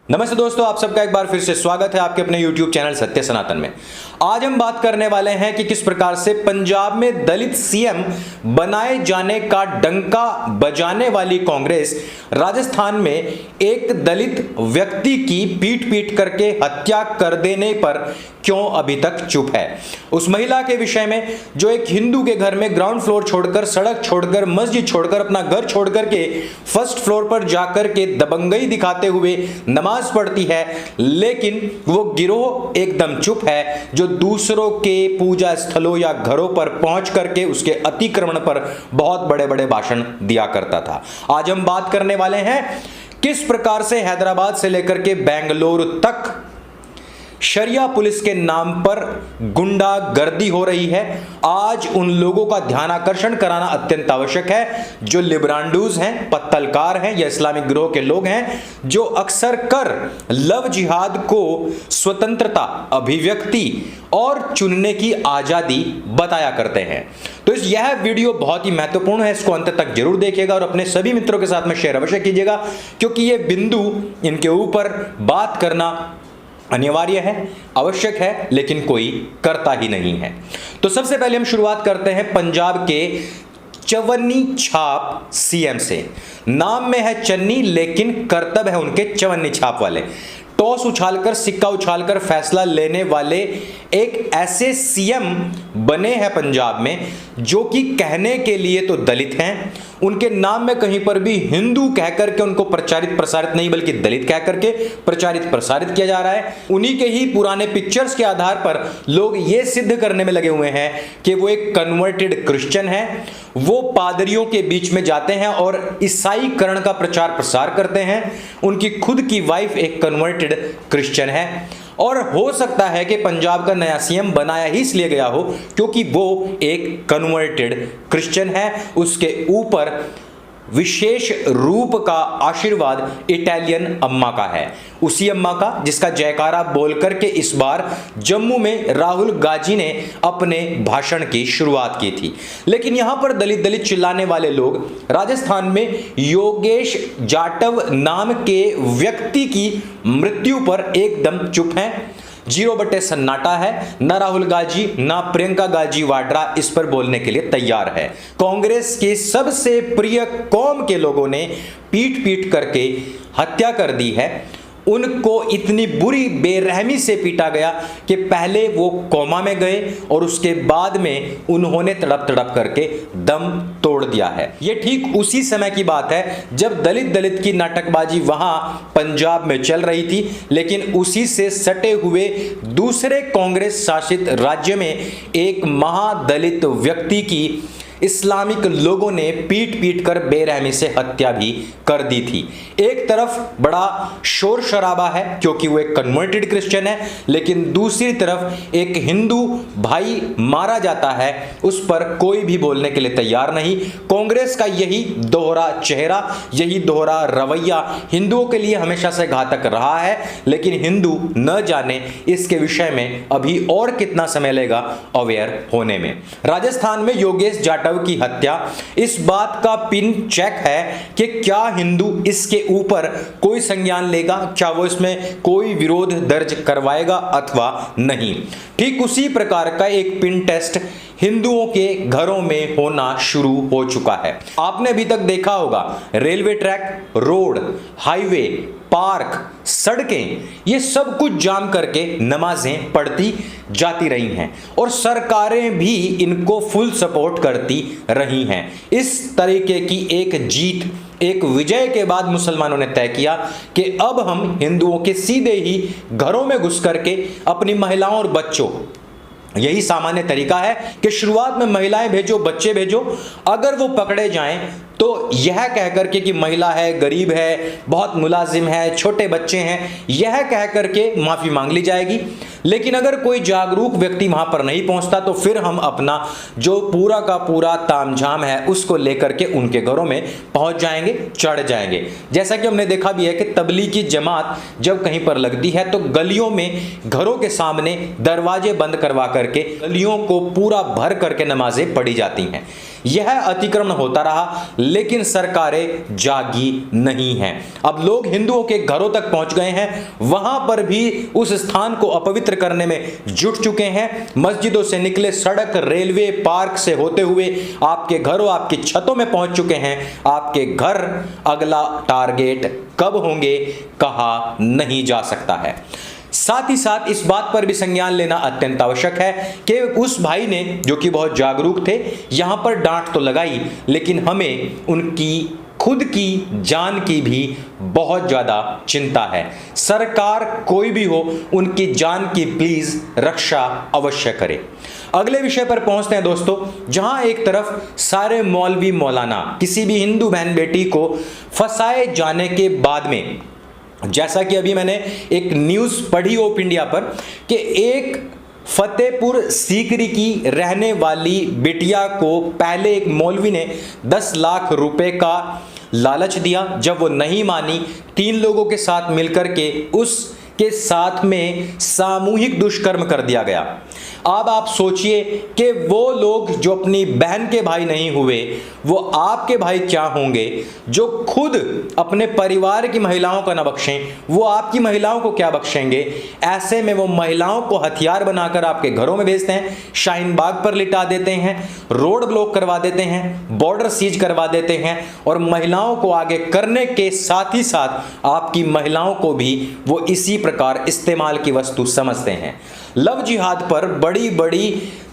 नमस्ते दोस्तों, आप सबका एक बार फिर से स्वागत है आपके अपने YouTube चैनल सत्य सनातन में। आज हम बात करने वाले हैं कि किस प्रकार से पंजाब में दलित सीएम बनाए जाने का डंका बजाने वाली कांग्रेस राजस्थान में एक दलित व्यक्ति की पीट पीट करके हत्या कर देने पर क्यों अभी तक चुप है। उस महिला के विषय में जो एक हिंदू के घर में ग्राउंड फ्लोर छोड़कर, सड़क छोड़कर, मस्जिद छोड़कर, अपना घर छोड़कर के फर्स्ट फ्लोर पर जाकर के दबंगई दिखाते हुए नमाज पढ़ती है, लेकिन वो गिरोह एकदम चुप है जो दूसरों के पूजा स्थलों या घरों पर पहुंच करके उसके अतिक्रमण पर बहुत बड़े बड़े भाषण दिया करता था। आज हम बात करने वाले हैं किस प्रकार से हैदराबाद से लेकर के बेंगलुरु तक शरिया पुलिस के नाम पर गुंडागर्दी हो रही है। आज उन लोगों का ध्यान आकर्षण कराना अत्यंत आवश्यक है जो लिब्रांडूज हैं, पत्तलकार हैं या इस्लामिक गिरोह के लोग हैं, जो अक्सर कर लव जिहाद को स्वतंत्रता, अभिव्यक्ति और चुनने की आजादी बताया करते हैं। तो यह वीडियो बहुत ही महत्वपूर्ण है, इसको अंत तक जरूर देखिएगा और अपने सभी मित्रों के साथ में शेयर अवश्य कीजिएगा, क्योंकि यह बिंदु इनके ऊपर बात करना अनिवार्य है, आवश्यक है, लेकिन कोई करता ही नहीं है। तो सबसे पहले हम शुरुआत करते हैं पंजाब के चवन्नी छाप सीएम से। नाम में है चन्नी, लेकिन करतब है उनके चवन्नी छाप वाले। टॉस उछालकर, सिक्का उछालकर फैसला लेने वाले एक ऐसे सीएम बने हैं पंजाब में जो कि कहने के लिए तो दलित हैं, उनके नाम में कहीं पर भी हिंदू कहकर के उनको प्रचारित प्रसारित नहीं बल्कि दलित कहकर के प्रचारित प्रसारित किया जा रहा है। उन्हीं के ही पुराने पिक्चर्स के आधार पर लोग ये सिद्ध करने में लगे हुए हैं कि वो एक कन्वर्टेड क्रिश्चियन है। वो पादरियों के बीच में जाते हैं और ईसाईकरण का प्रचार प्रसार करते हैं। उनकी खुद की वाइफ एक कन्वर्टेड क्रिश्चियन है और हो सकता है कि पंजाब का नया सीएम बनाया ही इसलिए गया हो क्योंकि वो एक कन्वर्टेड क्रिश्चियन है। उसके ऊपर विशेष रूप का आशीर्वाद इटालियन अम्मा का है, उसी अम्मा का जिसका जयकारा बोलकर के इस बार जम्मू में राहुल गांधी ने अपने भाषण की शुरुआत की थी। लेकिन यहां पर दलित दलित चिल्लाने वाले लोग राजस्थान में योगेश जाटव नाम के व्यक्ति की मृत्यु पर एकदम चुप हैं। 0 सन्नाटा है। न राहुल गांधी न प्रियंका गांधी वाड्रा इस पर बोलने के लिए तैयार है। कांग्रेस के सबसे प्रिय कौम के लोगों ने पीट पीट करके हत्या कर दी है। उनको इतनी बुरी बेरहमी से पीटा गया कि पहले वो कोमा में गए और उसके बाद में उन्होंने तड़प तड़प करके दम तोड़ दिया है। ये ठीक उसी समय की बात है जब दलित दलित की नाटकबाजी वहां पंजाब में चल रही थी, लेकिन उसी से सटे हुए दूसरे कांग्रेस शासित राज्य में एक महादलित व्यक्ति की इस्लामिक लोगों ने पीट पीट कर बेरहमी से हत्या भी कर दी थी। एक तरफ बड़ा शोर शराबा है क्योंकि वो एक कन्वर्टेड क्रिश्चियन है, लेकिन दूसरी तरफ एक हिंदू भाई मारा जाता है, उस पर कोई भी बोलने के लिए तैयार नहीं। कांग्रेस का यही दोहरा चेहरा, यही दोहरा रवैया हिंदुओं के लिए हमेशा से घातक रहा है, लेकिन हिंदू न जाने इसके विषय में अभी और कितना समय लेगा अवेयर होने में। राजस्थान में योगेश जाटव की हत्या इस बात का पिन चेक है कि क्या हिंदू इसके ऊपर कोई संज्ञान लेगा, क्या वो इसमें कोई विरोध दर्ज करवाएगा अथवा नहीं। ठीक उसी प्रकार का एक पिन टेस्ट हिंदुओं के घरों में होना शुरू हो चुका है। आपने अभी तक देखा होगा railway track, road, highway, park, सड़कें, ये सब कुछ जाम करके नमाजें पढ़ती जाती रही हैं और सरकारें भी इनको फुल सपोर्ट करती रही हैं। इस तरीके की एक जीत, एक विजय के बाद मुसलमानों ने तय किया कि अब हम हिंदुओं के सीधे ही घरों में घुस करके अपनी महिलाओं और बच्चों, यही सामान्य तरीका है कि शुरुआत में महिलाएं भेजो, बच्चे भेजो, अगर वो पकड़े जाएं तो यह कह करके कि महिला है, गरीब है, बहुत मुलाजिम है, छोटे बच्चे हैं, यह कह करके माफी मांग ली जाएगी। लेकिन अगर कोई जागरूक व्यक्ति वहां पर नहीं पहुंचता तो फिर हम अपना जो पूरा का पूरा तामझाम है उसको लेकर के उनके घरों में पहुंच जाएंगे, चढ़ जाएंगे। जैसा कि हमने देखा भी है कि तबलीगी जमात जब कहीं पर लगती है तो गलियों में, घरों के सामने दरवाजे बंद करवा करके गलियों को पूरा भर करके नमाजें पढ़ी जाती हैं। यह अतिक्रमण होता रहा, लेकिन सरकारें जागी नहीं हैं। अब लोग हिंदुओं के घरों तक पहुंच गए हैं, वहां पर भी उस स्थान को अपवित्र करने में जुट चुके हैं। मस्जिदों से निकले सड़क, रेलवे, पार्क से होते हुए आपके घरों, आपकी छतों में पहुंच चुके हैं। आपके घर अगला टारगेट कब होंगे कहा नहीं जा सकता है। साथ ही साथ इस बात पर भी संज्ञान लेना अत्यंत आवश्यक है कि उस भाई ने, जो कि बहुत जागरूक थे, यहां पर डांट तो लगाई, लेकिन हमें उनकी खुद की जान की भी बहुत ज्यादा चिंता है। सरकार कोई भी हो, उनकी जान की प्लीज रक्षा अवश्य करे। अगले विषय पर पहुंचते हैं दोस्तों, जहां एक तरफ सारे मौलवी मौलाना किसी भी हिंदू बहन बेटी को फंसाए जाने के बाद में, जैसा कि अभी मैंने एक न्यूज़ पढ़ी ओप इंडिया पर कि एक फतेहपुर सीकरी की रहने वाली बिटिया को पहले एक मौलवी ने 10 लाख रुपए का लालच दिया। जब वो नहीं मानी, 3 लोगों के साथ मिलकर के उसके साथ में सामूहिक दुष्कर्म कर दिया गया। अब आप सोचिए कि वो लोग जो अपनी बहन के भाई नहीं हुए, वो आपके भाई क्या होंगे, जो खुद अपने परिवार की महिलाओं को न बख्शें, वो आपकी महिलाओं को क्या बख्शेंगे। ऐसे में वो महिलाओं को हथियार बनाकर आपके घरों में भेजते हैं, शाहीन बाग पर लिटा देते हैं, रोड ब्लॉक करवा देते हैं, बॉर्डर सीज करवा देते हैं, और महिलाओं को आगे करने के साथ ही साथ आपकी महिलाओं को भी वो इसी प्रकार इस्तेमाल की वस्तु समझते हैं। लव जिहाद पर बड़ी बड़ी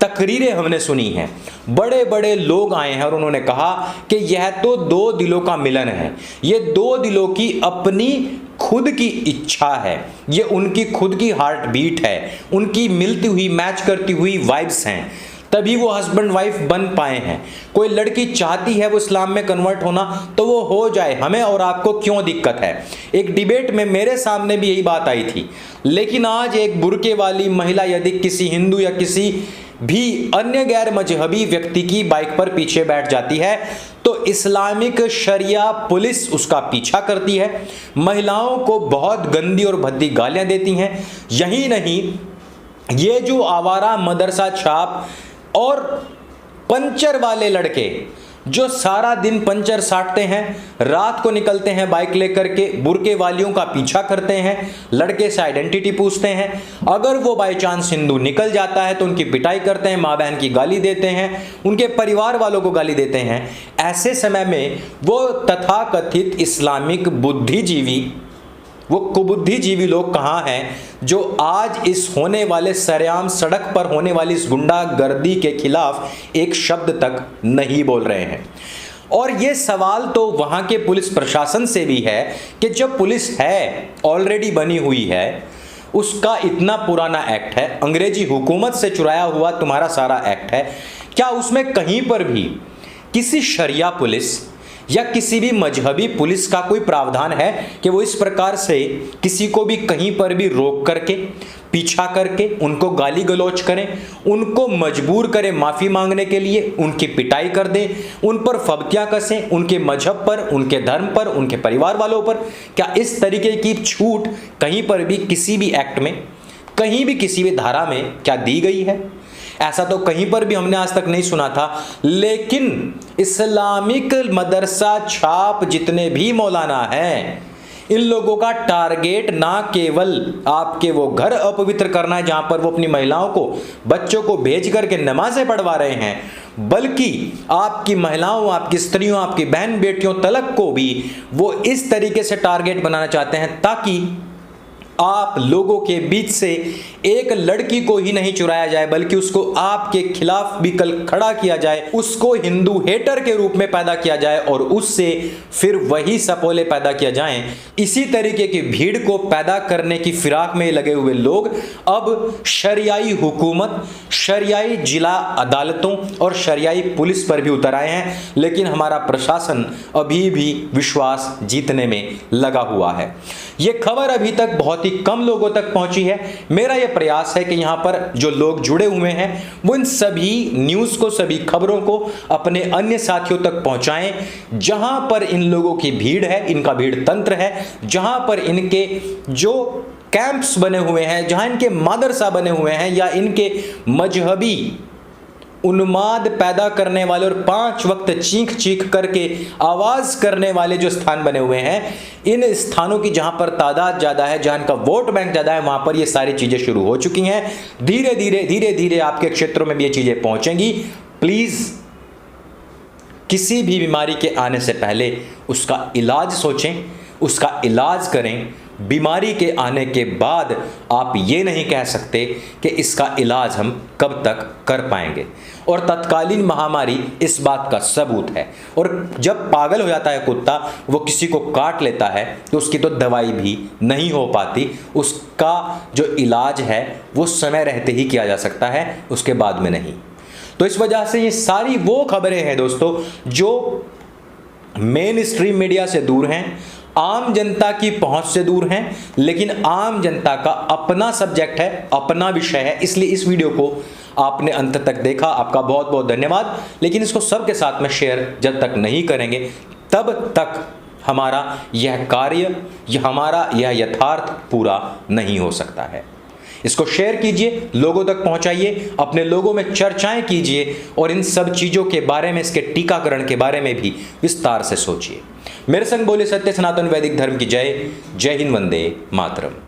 तकरीरें हमने सुनी हैं, बड़े बड़े लोग आए हैं और उन्होंने कहा कि यह तो 2 दिलों का मिलन है, ये 2 दिलों की अपनी खुद की इच्छा है, ये उनकी खुद की हार्ट बीट है, उनकी मिलती हुई मैच करती हुई वाइब्स हैं, तभी वो हस्बैंड वाइफ बन पाए हैं। कोई लड़की चाहती है वो इस्लाम में कन्वर्ट होना, तो वो हो जाए, हमें और आपको क्यों दिक्कत है। एक डिबेट में मेरे सामने भी यही बात आई थी, लेकिन आज एक बुर्के वाली महिला यदि किसी हिंदू या किसी भी अन्य गैर मजहबी व्यक्ति की बाइक पर पीछे बैठ जाती है, तो इस्लामिक शरिया पुलिस उसका पीछा करती है, महिलाओं को बहुत गंदी और भद्दी गालियां देती हैं। यही नहीं, ये जो आवारा मदरसा छाप और पंचर वाले लड़के जो सारा दिन पंचर साटते हैं, रात को निकलते हैं बाइक लेकर के, बुर्के वालियों का पीछा करते हैं, लड़के से आइडेंटिटी पूछते हैं, अगर वो बाय चांस हिंदू निकल जाता है तो उनकी पिटाई करते हैं, माँ बहन की गाली देते हैं, उनके परिवार वालों को गाली देते हैं। ऐसे समय में वो तथाकथित इस्लामिक बुद्धिजीवी, वो कुबुद्धिजीवी लोग कहाँ हैं जो आज इस होने वाले सरेआम सड़क पर होने वाली इस गुंडागर्दी के खिलाफ एक शब्द तक नहीं बोल रहे हैं। और ये सवाल तो वहाँ के पुलिस प्रशासन से भी है कि जब पुलिस है, ऑलरेडी बनी हुई है, उसका इतना पुराना एक्ट है, अंग्रेजी हुकूमत से चुराया हुआ तुम्हारा सारा एक्ट है, क्या उसमें कहीं पर भी किसी शरिया पुलिस या किसी भी मजहबी पुलिस का कोई प्रावधान है कि वो इस प्रकार से किसी को भी कहीं पर भी रोक करके, पीछा करके, उनको गाली गलौज करें, उनको मजबूर करें माफ़ी मांगने के लिए, उनकी पिटाई कर दें, उन पर फब्तियाँ कसें, उनके मजहब पर, उनके धर्म पर, उनके परिवार वालों पर? क्या इस तरीके की छूट कहीं पर भी किसी भी एक्ट में, कहीं भी किसी भी धारा में क्या दी गई है? ऐसा तो कहीं पर भी हमने आज तक नहीं सुना था। लेकिन इस्लामिक मदरसा छाप जितने भी मौलाना हैं, इन लोगों का टारगेट ना केवल आपके वो घर अपवित्र करना है जहां पर वो अपनी महिलाओं को, बच्चों को भेज करके नमाजें पढ़वा रहे हैं, बल्कि आपकी महिलाओं, आपकी स्त्रियों, आपकी बहन बेटियों तलक को भी वो इस तरीके से टारगेट बनाना चाहते हैं ताकि आप लोगों के बीच से एक लड़की को ही नहीं चुराया जाए, बल्कि उसको आपके खिलाफ भी कल खड़ा किया जाए, उसको हिंदू हेटर के रूप में पैदा किया जाए और उससे फिर वही सपोले पैदा किया जाएं। इसी तरीके की भीड़ को पैदा करने की फिराक में लगे हुए लोग अब शरियाई हुकूमत, शरियाई जिला अदालतों और शरियाई पुलिस पर भी उतर आए हैं। लेकिन हमारा प्रशासन अभी भी विश्वास जीतने में लगा हुआ है। यह खबर अभी तक बहुत ही कम लोगों तक पहुंची है। मेरा यह प्रयास है कि यहां पर जो लोग जुड़े हुए हैं वो इन सभी न्यूज़ को, सभी खबरों को अपने अन्य साथियों तक पहुंचाएं। जहां पर इन लोगों की भीड़ है, इनका भीड़ तंत्र है, जहां पर इनके जो कैंप्स बने हुए हैं, जहां इनके मदरसा बने हुए हैं या इनके मजहबी उन्माद पैदा करने वाले और 5 वक्त चीख चीख करके आवाज करने वाले जो स्थान बने हुए हैं, इन स्थानों की जहां पर तादाद ज्यादा है, जहां का वोट बैंक ज्यादा है, वहां पर ये सारी चीजें शुरू हो चुकी हैं। धीरे धीरे आपके क्षेत्रों में भी ये चीजें पहुंचेंगी। प्लीज किसी भी बीमारी के आने से पहले उसका इलाज सोचें, उसका इलाज करें। बीमारी के आने के बाद आप ये नहीं कह सकते कि इसका इलाज हम कब तक कर पाएंगे। और तत्कालीन महामारी इस बात का सबूत है। और जब पागल हो जाता है कुत्ता, वो किसी को काट लेता है, तो उसकी तो दवाई भी नहीं हो पाती। उसका जो इलाज है वो समय रहते ही किया जा सकता है, उसके बाद में नहीं। तो इस वजह से ये सारी वो खबरें हैं दोस्तों जो मेन स्ट्रीम मीडिया से दूर हैं, आम जनता की पहुंच से दूर हैं, लेकिन आम जनता का अपना सब्जेक्ट है, अपना विषय है। इसलिए इस वीडियो को आपने अंत तक देखा, आपका बहुत बहुत धन्यवाद। लेकिन इसको सबके साथ में शेयर जब तक नहीं करेंगे, तब तक हमारा यह कार्य, हमारा यह यथार्थ पूरा नहीं हो सकता है। इसको शेयर कीजिए, लोगों तक पहुंचाइए, अपने लोगों में चर्चाएं कीजिए और इन सब चीजों के बारे में, इसके टीकाकरण के बारे में भी विस्तार से सोचिए। मेरे संग बोले सत्य सनातन वैदिक धर्म की जय। जय हिंद, वंदे मातरम।